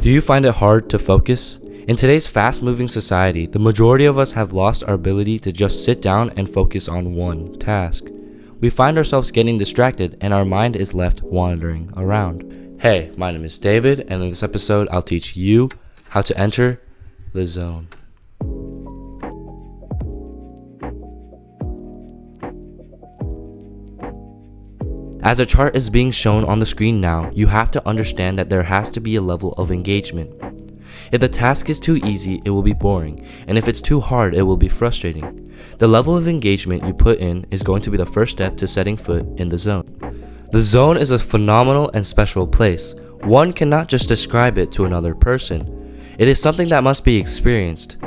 Do you find it hard to focus? In today's fast-moving society, the majority of us have lost our ability to just sit down and focus on one task. We find ourselves getting distracted and our mind is left wandering around. Hey, my name is David, and in this episode, I'll teach you how to enter the zone. As a chart is being shown on the screen now, you have to understand that there has to be a level of engagement. If the task is too easy, it will be boring, and if it's too hard, it will be frustrating. The level of engagement you put in is going to be the first step to setting foot in the zone. The zone is a phenomenal and special place. One cannot just describe it to another person. It is something that must be experienced,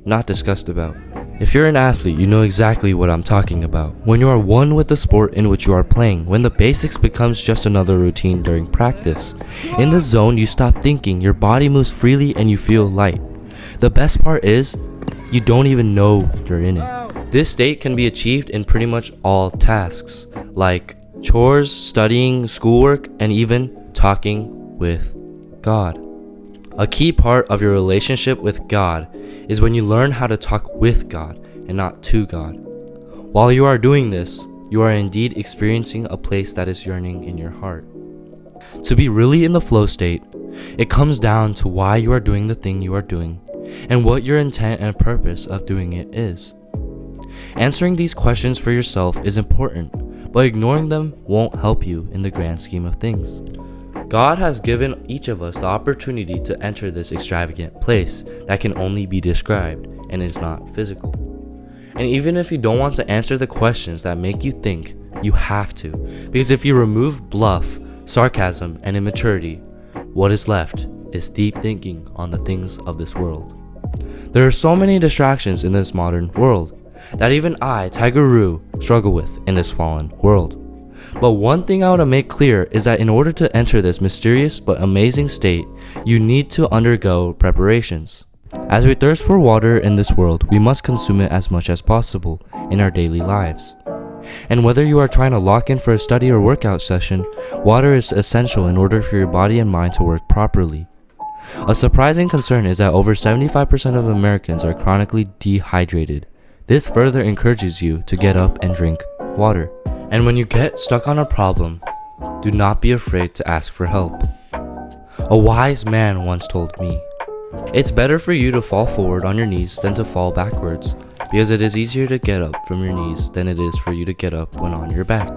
not discussed about. If you're an athlete, you know exactly what I'm talking about. When you are one with the sport in which you are playing, when the basics becomes just another routine during practice. In the zone, you stop thinking, your body moves freely and you feel light. The best part is, you don't even know you're in it. This state can be achieved in pretty much all tasks, like chores, studying, schoolwork, and even talking with God. A key part of your relationship with God is when you learn how to talk with God and not to God. While you are doing this, you are indeed experiencing a place that is yearning in your heart. To be really in the flow state, it comes down to why you are doing the thing you are doing and what your intent and purpose of doing it is. Answering these questions for yourself is important, but ignoring them won't help you in the grand scheme of things. God has given each of us the opportunity to enter this extravagant place that can only be described and is not physical. And even if you don't want to answer the questions that make you think, you have to, because if you remove bluff, sarcasm, and immaturity, what is left is deep thinking on the things of this world. There are so many distractions in this modern world that even I, Tiger Roo, struggle with in this fallen world. But one thing I want to make clear is that in order to enter this mysterious but amazing state, you need to undergo preparations. As we thirst for water in this world, we must consume it as much as possible in our daily lives. And whether you are trying to lock in for a study or workout session, water is essential in order for your body and mind to work properly. A surprising concern is that over 75% of Americans are chronically dehydrated. This further encourages you to get up and drink water. And when you get stuck on a problem, do not be afraid to ask for help. A wise man once told me, "It's better for you to fall forward on your knees than to fall backwards, because it is easier to get up from your knees than it is for you to get up when on your back."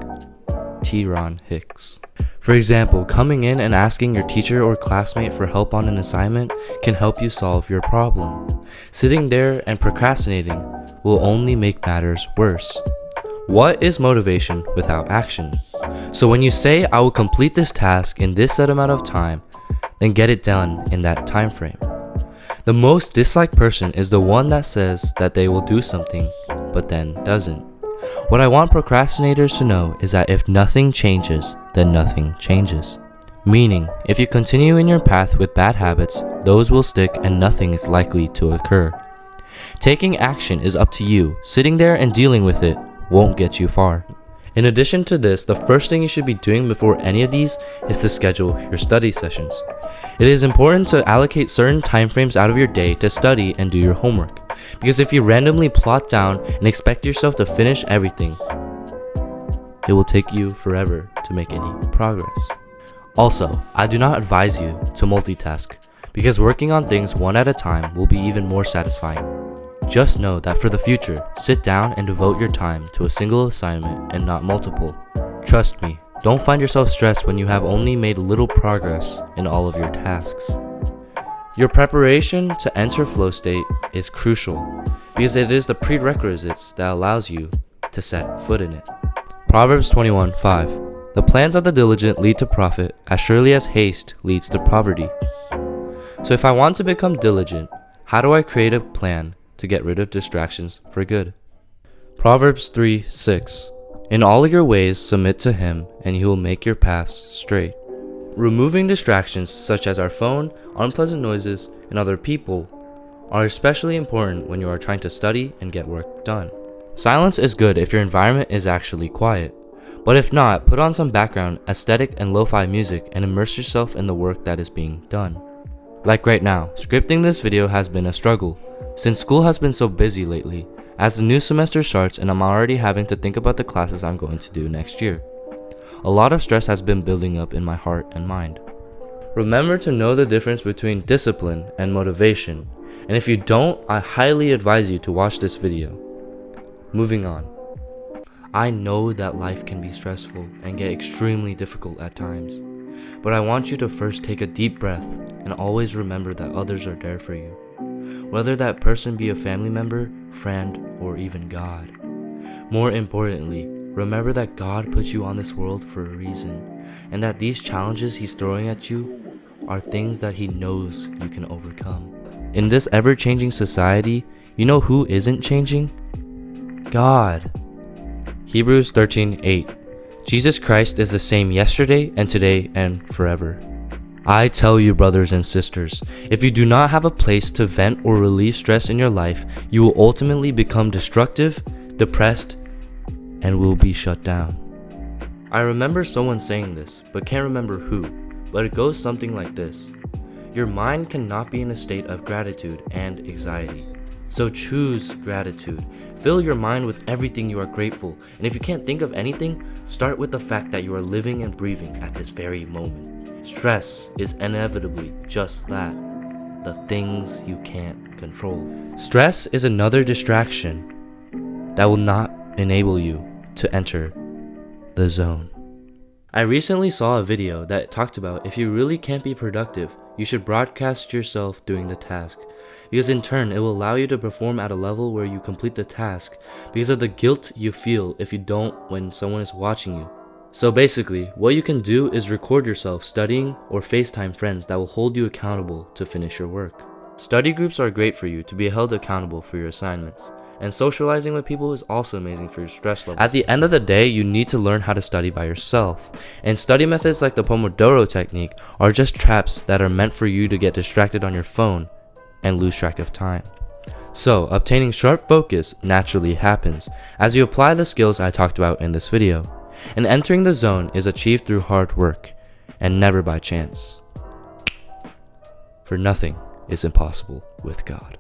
T. Ron Hicks. For example, coming in and asking your teacher or classmate for help on an assignment can help you solve your problem. Sitting there and procrastinating will only make matters worse. What is motivation without action? So when you say, "I will complete this task in this set amount of time," then get it done in that time frame. The most disliked person is the one that says that they will do something, but then doesn't. What I want procrastinators to know is that if nothing changes, then nothing changes. Meaning, if you continue in your path with bad habits, those will stick and nothing is likely to occur. Taking action is up to you. Sitting there and dealing with it won't get you far. In addition to this, the first thing you should be doing before any of these is to schedule your study sessions. It is important to allocate certain time frames out of your day to study and do your homework, because if you randomly plot down and expect yourself to finish everything, it will take you forever to make any progress. Also, I do not advise you to multitask, because working on things one at a time will be even more satisfying. Just know that for the future, sit down and devote your time to a single assignment and not multiple. Trust me, don't find yourself stressed when you have only made little progress in all of your tasks. Your preparation to enter flow state is crucial because it is the prerequisites that allows you to set foot in it. Proverbs 21:5. The plans of the diligent lead to profit as surely as haste leads to poverty. So if I want to become diligent, how do I create a plan to get rid of distractions for good? Proverbs 3:6. In all your ways submit to him, and he will make your paths straight. Removing distractions such as our phone, unpleasant noises, and other people are especially important when you are trying to study and get work done. Silence is good if your environment is actually quiet, but if not, put on some background, aesthetic, and lo-fi music and immerse yourself in the work that is being done. Like right now, scripting this video has been a struggle, since school has been so busy lately, as the new semester starts and I'm already having to think about the classes I'm going to do next year. A lot of stress has been building up in my heart and mind. Remember to know the difference between discipline and motivation, and if you don't, I highly advise you to watch this video. Moving on. I know that life can be stressful and get extremely difficult at times, but I want you to first take a deep breath and always remember that others are there for you, whether that person be a family member, friend, or even God. More importantly, remember that God put you on this world for a reason, and that these challenges He's throwing at you are things that He knows you can overcome. In this ever-changing society, you know who isn't changing? God. Hebrews 13:8. Jesus Christ is the same yesterday and today and forever. I tell you, brothers and sisters, if you do not have a place to vent or relieve stress in your life, you will ultimately become destructive, depressed, and will be shut down. I remember someone saying this, but can't remember who, but it goes something like this. Your mind cannot be in a state of gratitude and anxiety. So choose gratitude. Fill your mind with everything you are grateful, and if you can't think of anything, start with the fact that you are living and breathing at this very moment. Stress is inevitably just that, the things you can't control. Stress is another distraction that will not enable you to enter the zone. I recently saw a video that talked about if you really can't be productive, you should broadcast yourself doing the task, because in turn it will allow you to perform at a level where you complete the task because of the guilt you feel if you don't when someone is watching you. So basically, what you can do is record yourself studying or FaceTime friends that will hold you accountable to finish your work. Study groups are great for you to be held accountable for your assignments, and socializing with people is also amazing for your stress level. At the end of the day, you need to learn how to study by yourself, and study methods like the Pomodoro technique are just traps that are meant for you to get distracted on your phone and lose track of time. So, obtaining sharp focus naturally happens as you apply the skills I talked about in this video, and entering the zone is achieved through hard work and never by chance. For nothing is impossible with God.